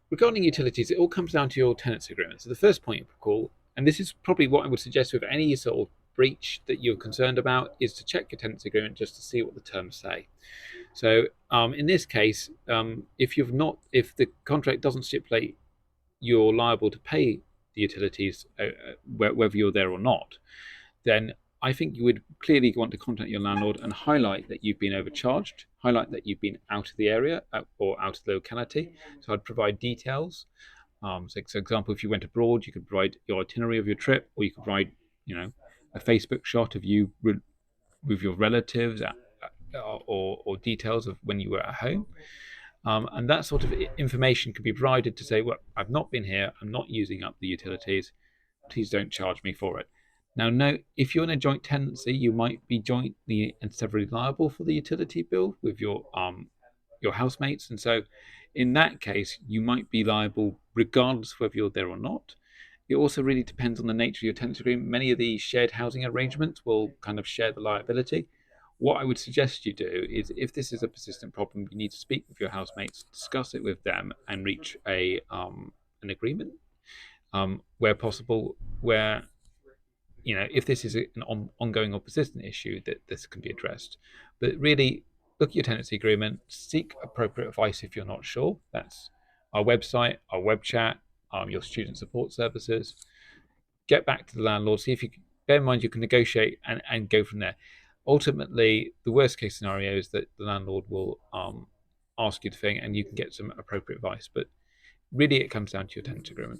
regarding utilities, it all comes down to your tenancy agreement. So the first point of call, and this is probably what I would suggest with any sort of breach that you're concerned about, is to check your tenancy agreement just to see what the terms say. So in this case, if the contract doesn't stipulate you're liable to pay the utilities, whether you're there or not, then I think you would clearly want to contact your landlord and highlight that you've been overcharged, highlight that you've been out of the area or out of the locality. So I'd provide details. So, for example, if you went abroad, you could provide your itinerary of your trip, or you could provide, a Facebook shot of you with your relatives, or details of when you were at home. And that sort of information could be provided to say, well, I've not been here, I'm not using up the utilities, please don't charge me for it. Now, note, if you're in a joint tenancy, you might be jointly and severally liable for the utility bill with your housemates, and so in that case, you might be liable regardless of whether you're there or not. It also really depends on the nature of your tenancy agreement. Many of these shared housing arrangements will kind of share the liability. What I would suggest you do is, if this is a persistent problem, you need to speak with your housemates, discuss it with them, and reach a an agreement where possible. Where if this is an ongoing or persistent issue, that this can be addressed. But really, look at your tenancy agreement, seek appropriate advice if you're not sure. That's our website, our web chat, your student support services. Get back to the landlord, see if you can, bear in mind you can negotiate and go from there. Ultimately, the worst case scenario is that the landlord will ask you the thing and you can get some appropriate advice. But really, it comes down to your tenant agreement.